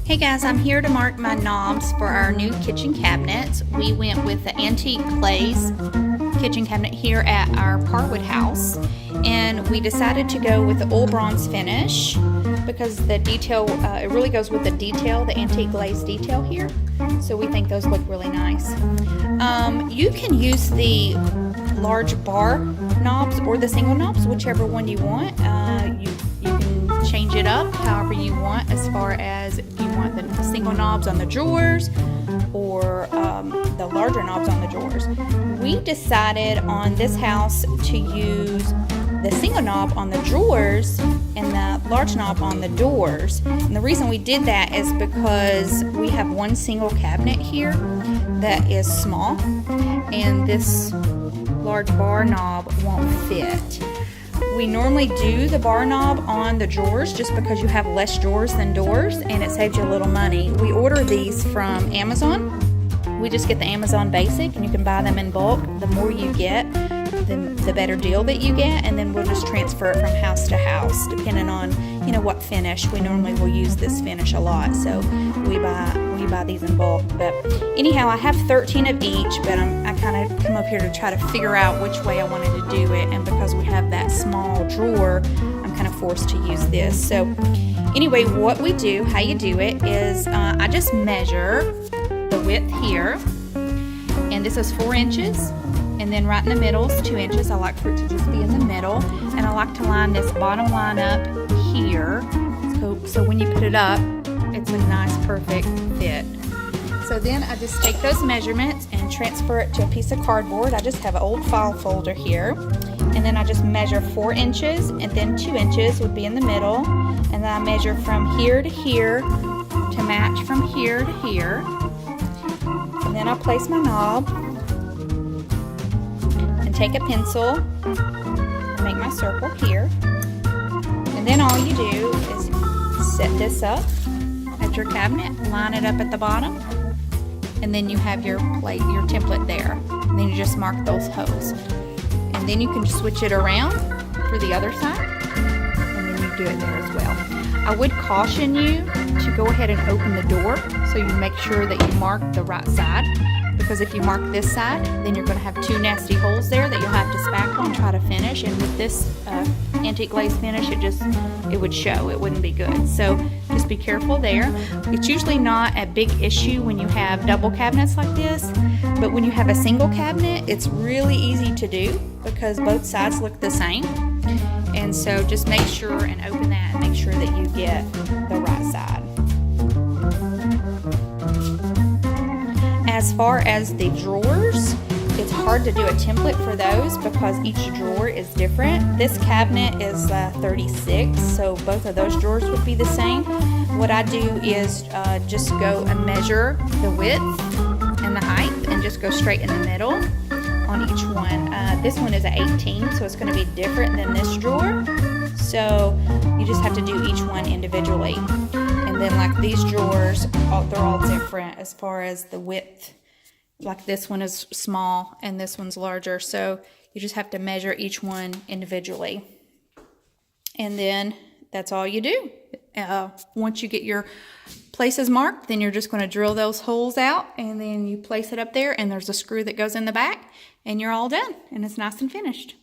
Hey guys, I'm here to mark my knobs for our new kitchen cabinets. We went with the antique glaze kitchen cabinet here at our Parwood house, and we decided to go with the oil bronze finish because the detail, it really goes with the detail, the antique glaze detail here. So we think those look really nice. You can use the large bar knobs or the single knobs, whichever one you want. You can change it up however you want, as far as if you want the single knobs on the drawers or the larger knobs on the drawers. We decided on this house to use the single knob on the drawers and the large knob on the doors. And the reason we did that is because we have one single cabinet here that is small, and this large bar knob won't fit. We normally do the bar knob on the drawers just because you have less drawers than doors, and it saves you a little money. We order these from Amazon. We just get the Amazon Basic, and you can buy them in bulk. The more you get, the better deal that you get, and then we'll just transfer it from house to house depending on what finish. We normally will use this finish a lot, so we buy these in bulk. But anyhow, I have 13 of each, but I kind of come up here to try to figure out which way I wanted to do it, and because we have that small drawer, I'm kind of forced to use this. So anyway, what we do, how you do it is I just measure the width here, and this is 4 inches. And then right in the middle is 2 inches. I like for it to just be in the middle. And I like to line this bottom line up here. So when you put it up, it's a nice, perfect fit. So then I just take those measurements and transfer it to a piece of cardboard. I just have an old file folder here. And then I just measure 4 inches, and then 2 inches would be in the middle. And then I measure from here to here to match from here to here. And then I place my knob. Take a pencil, make my circle here, and then all you do is set this up at your cabinet, line it up at the bottom, and then you have your plate, your template there. And then you just mark those holes, and then you can switch it around for the other side, and then you do it there as well. I would caution you to go ahead and open the door so you make sure that you mark the right side. Because if you mark this side, then you're going to have 2 nasty holes there that you'll have to spackle and try to finish. And with this antique glaze finish, it would show. It wouldn't be good. So just be careful there. It's usually not a big issue when you have double cabinets like this, but when you have a single cabinet, it's really easy to do because both sides look the same. And so just make sure and open that and make sure that you get the right side. As far as the drawers, it's hard to do a template for those because each drawer is different. This cabinet is 36, so both of those drawers would be the same. What I do is just go and measure the width and the height and just go straight in the middle on each one. This one is an 18, so it's going to be different than this drawer. So you just have to do each one individually. And then like these drawers, they're all different as far as the width. Like this one is small and this one's larger. So you just have to measure each one individually. And then that's all you do. Once you get your places marked, then you're just going to drill those holes out, and then you place it up there, and there's a screw that goes in the back, and you're all done. And it's nice and finished.